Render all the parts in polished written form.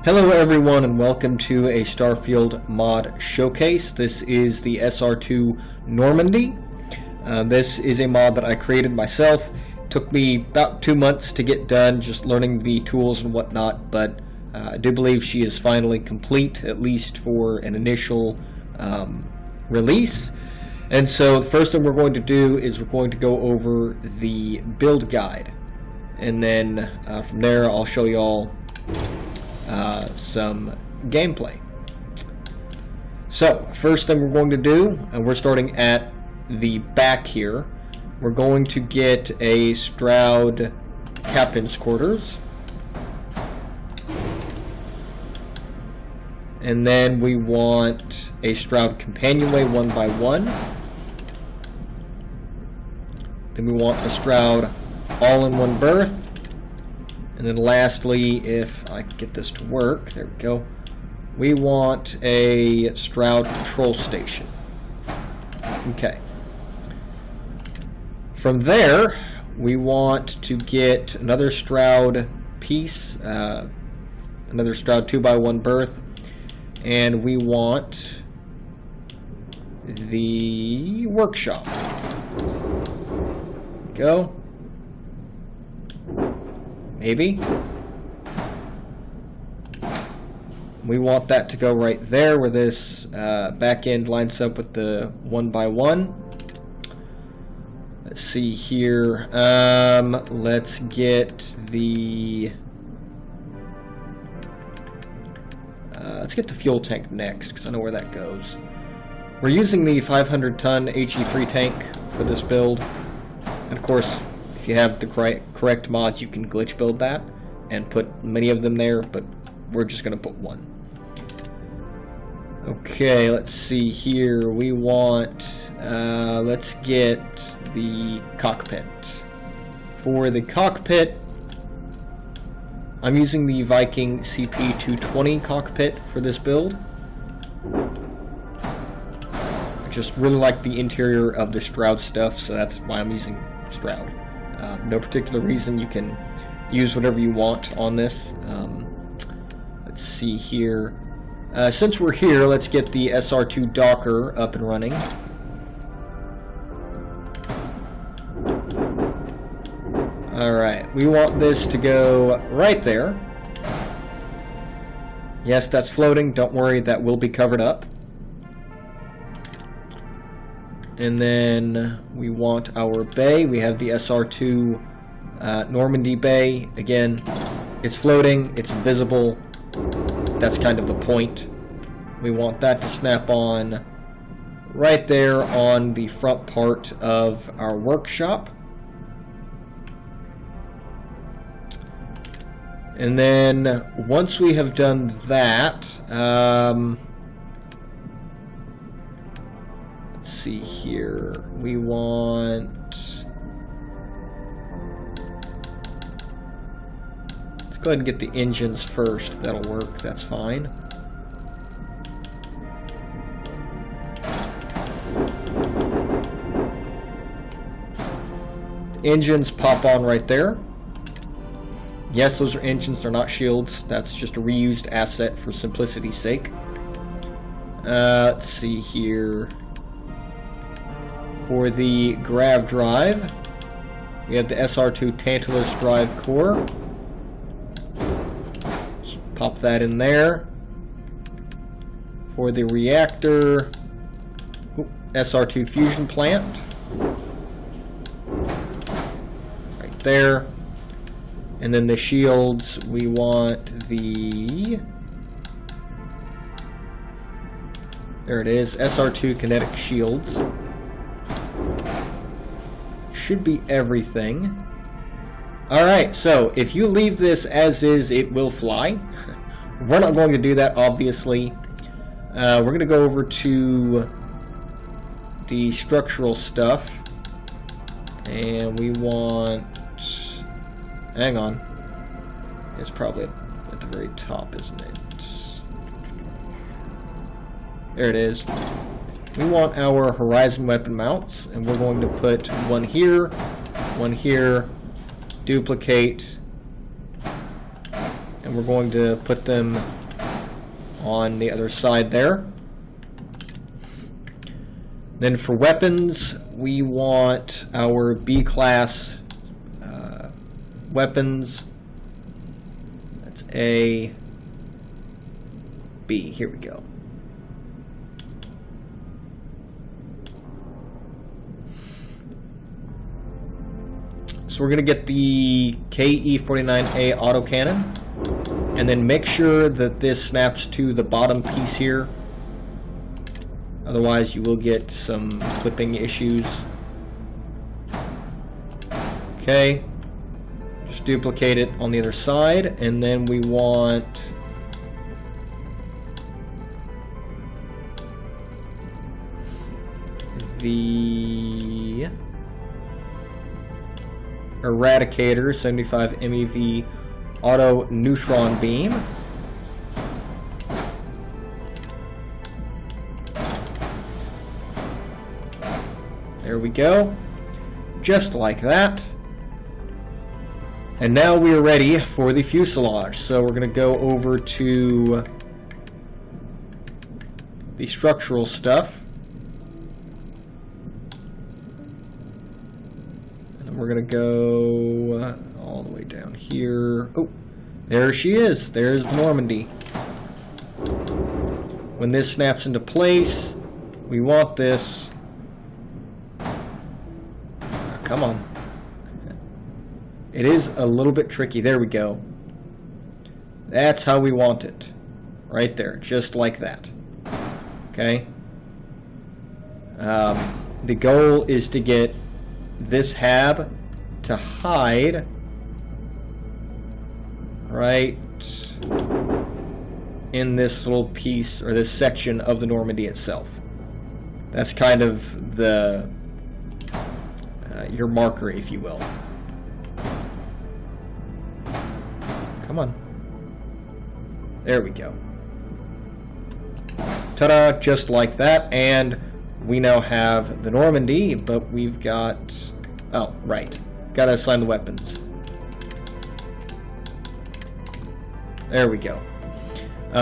Hello everyone and welcome to a Starfield mod showcase. This is the SR2 Normandy. This is a mod that I created myself. It took me about 2 months to get done, just learning the tools and whatnot, but I do believe she is finally complete, at least for an initial release. And so the first thing we're going to do is we're going to go over the build guide. And then from there I'll show you all some gameplay. So first thing we're going to do, and we're starting at the back here, we're going to get a Stroud captain's quarters, and then we want a Stroud companionway 1x1, then we want a Stroud all-in-one berth. And then lastly, if I can get this to work, there we go, we want a Stroud control station. Okay. From there, we want to get another Stroud piece, another Stroud 2x1 berth, and we want the workshop. There we go. Maybe. We want that to go right there where this back end lines up with the 1x1. Let's see here. Let's get the fuel tank next, because I know where that goes. We're using the 500-ton HE3 tank for this build, and of course, if you have the correct mods, you can glitch build that and put many of them there, but we're just going to put one. Okay, let's see here. We want, let's get the cockpit. For the cockpit, I'm using the Viking CP220 cockpit for this build. I just really like the interior of the Stroud stuff, so that's why I'm using Stroud. No particular reason, you can use whatever you want on this. Let's see here. Since we're here, let's get the SR2 Docker up and running. Alright, we want this to go right there. Yes, that's floating. Don't worry, that will be covered up. And then we want our bay. We have the SR2 Normandy bay. Again, it's floating, it's invisible. That's kind of the point. We want that to snap on right there on the front part of our workshop. And then once we have done that, let's see here. We want... Let's go ahead and get the engines first. That'll work. That's fine. The engines pop on right there. Yes, those are engines. They're not shields. That's just a reused asset for simplicity's sake. Let's see here. For the grav drive, we have the SR2 Tantalus drive core. Just pop that in there. For the reactor, SR2 fusion plant. Right there. And then the shields, we want the... There it is, SR2 kinetic shields. Should be everything. Alright, so if you leave this as is, it will fly. We're not going to do that, obviously. We're going to go over to the structural stuff. And we want... Hang on. It's probably at the very top, isn't it? There it is. We want our horizon weapon mounts, and we're going to put one here, duplicate, and we're going to put them on the other side there. Then for weapons, we want our B-class weapons. That's A, B. Here we go. So we're going to get the KE-49A autocannon, and then make sure that this snaps to the bottom piece here. Otherwise you will get some clipping issues. Okay. Just duplicate it on the other side, and then we want the Eradicator 75 MeV auto neutron beam. There we go. Just like that. And now we are ready for the fuselage. So we're going to go over to the structural stuff. And we're going to go all the way down here. Oh, there she is. There's the Normandy. When this snaps into place, we want this. Oh, come on. It is a little bit tricky. There we go. That's how we want it. Right there. Just like that. Okay? The goal is to get this hab to hide right in this little piece, or this section of the Normandy itself. That's kind of the your marker, if you will. Come on. There we go. Ta-da! Just like that. And we now have the Normandy, but we've got... Oh, right. Gotta assign the weapons. There we go.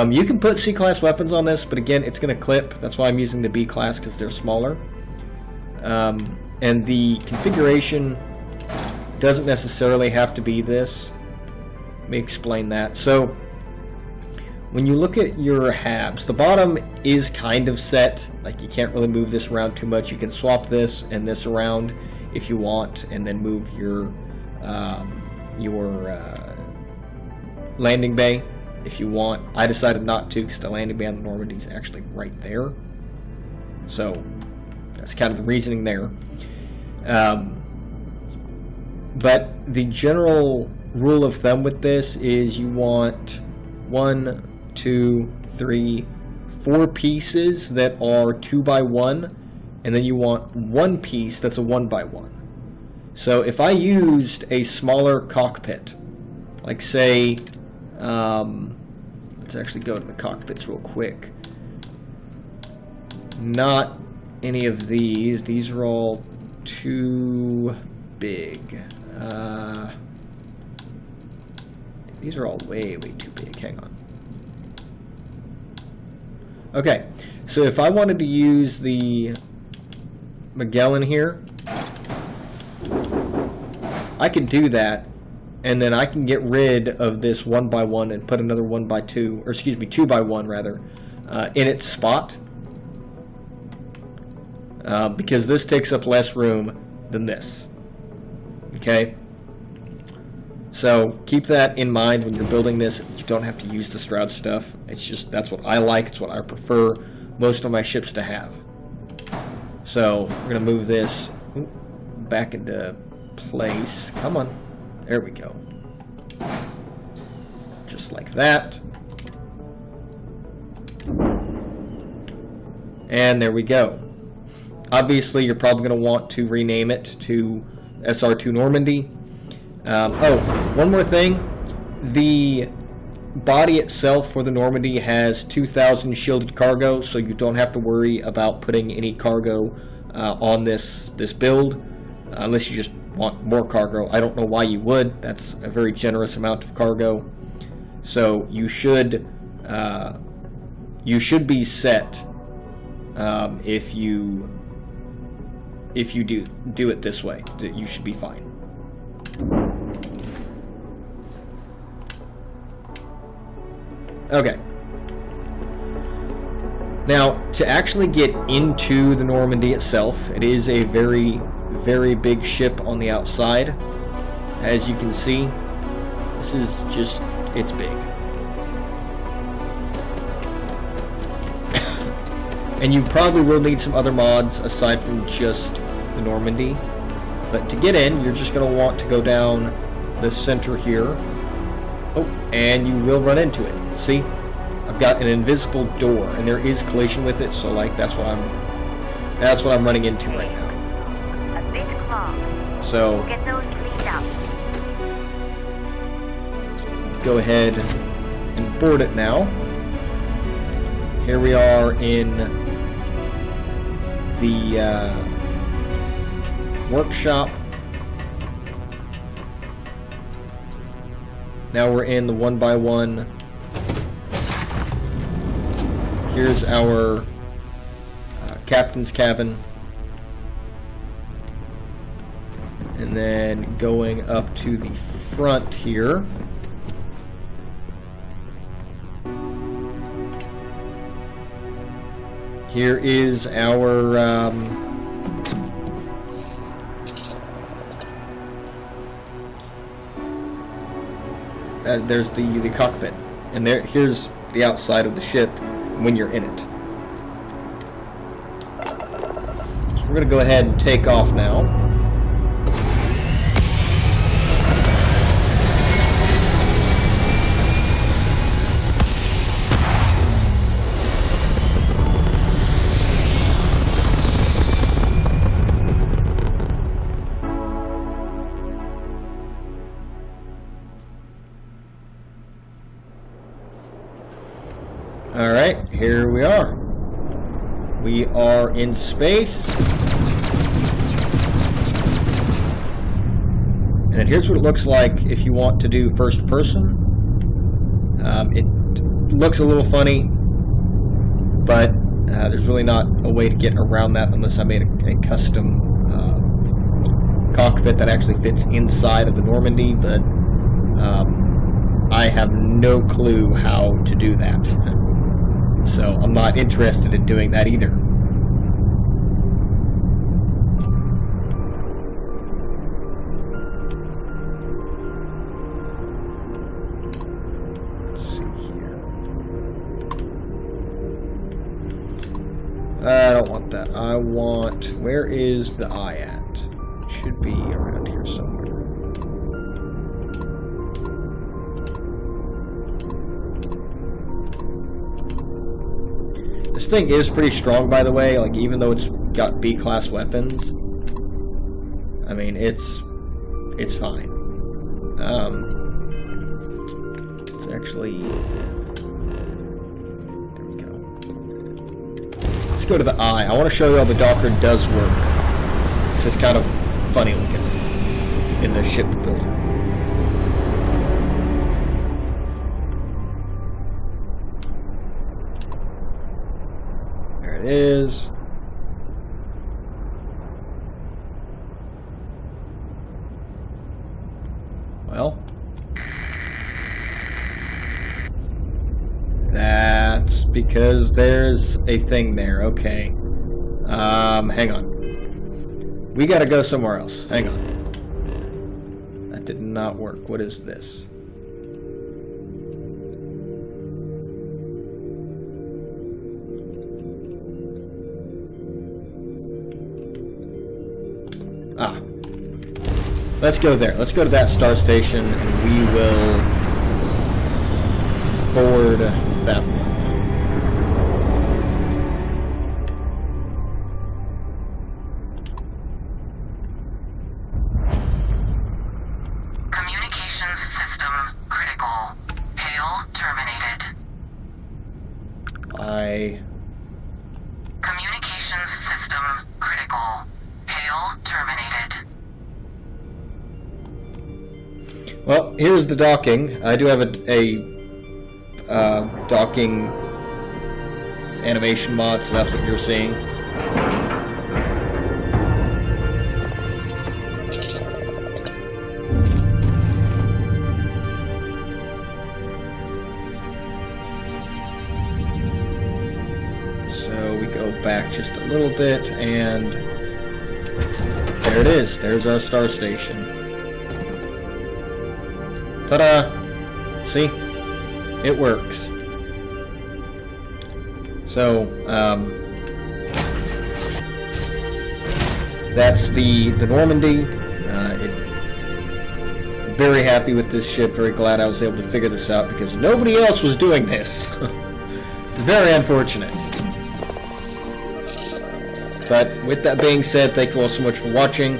You can put C-class weapons on this, but again, it's going to clip. That's why I'm using the B-class, because they're smaller. And the configuration doesn't necessarily have to be this. Let me explain that. So, when you look at your habs, the bottom is kind of set. Like, you can't really move this around too much. You can swap this and this around if you want, and then move your landing bay if you want. I decided not to, because the landing bay on the Normandy is actually right there. So, that's kind of the reasoning there. But the general rule of thumb with this is you want 1, 2, 3, 4 pieces that are 2x1, and then you want 1 piece that's a 1x1. So if I used a smaller cockpit, like say, let's actually go to the cockpits real quick. Not any of these. These are all too big. These are all way, way too big. Hang on. Okay, so if I wanted to use the Magellan here, I could do that, and then I can get rid of this 1x1 and put another 1x2, or excuse me, 2x1 rather, in its spot, because this takes up less room than this. Okay? So keep that in mind when you're building this. You don't have to use the Stroud stuff. It's just, that's what I like. It's what I prefer most of my ships to have. So we're going to move this back into place. Come on. There we go. Just like that. And there we go. Obviously, you're probably going to want to rename it to SR2 Normandy. Oh, one more thing. The body itself for the Normandy has 2,000 shielded cargo, so you don't have to worry about putting any cargo on this build, unless you just want more cargo. I don't know why you would. That's a very generous amount of cargo. So you should be set if you do it this way. You should be fine. Okay. Now, to actually get into the Normandy itself, it is a very, very big ship on the outside. As you can see, this is just, it's big. And you probably will need some other mods aside from just the Normandy. But to get in, you're just going to want to go down the center here. Oh, and you will run into it. See? I've got an invisible door, and there is collision with it, so like that's what I'm running into right now. A bit clogged. So Get those cleaned up. go ahead and board it now. Here we are in the workshop. Now we're in the 1x1. Here's our captain's cabin. And then going up to the front here. Here is our there's the cockpit, and here's the outside of the ship when you're in it. So we're gonna go ahead and take off now. Alright, here we are. We are in space. And then here's what it looks like if you want to do first person. It looks a little funny, but there's really not a way to get around that unless I made a custom cockpit that actually fits inside of the Normandy, but I have no clue how to do that. So I'm not interested in doing that either. Let's see here. I don't want that. I want... Where is the eye at? It should be around here somewhere. This thing is pretty strong, by the way, like, even though it's got B-class weapons. I mean, it's fine. It's actually... There we go. Let's go to the eye. I want to show you how the Docker does work. This is kind of funny looking in the ship builder. There it is. Well, that's because there's a thing there. Okay. Hang on. We gotta go somewhere else. Hang on. That did not work. What is this? Ah. Let's go there. Let's go to that star station, and we will board that one. Communications system critical. Hail terminated. Communications system critical. Hail terminated. Well, here's the docking. I do have a docking animation mod, so that's what you're seeing. So we go back just a little bit, and there it is. There's our star station. Ta-da! See? It works. So, that's the Normandy. Very happy with this ship. Very glad I was able to figure this out because nobody else was doing this. Very unfortunate. But with that being said, thank you all so much for watching.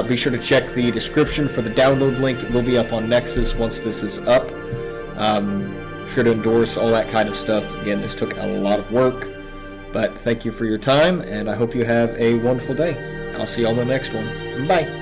Be sure to check the description for the download link. It will be up on Nexus once this is up. Be sure to endorse all that kind of stuff. Again, this took a lot of work. But thank you for your time, and I hope you have a wonderful day. I'll see you on the next one. Bye.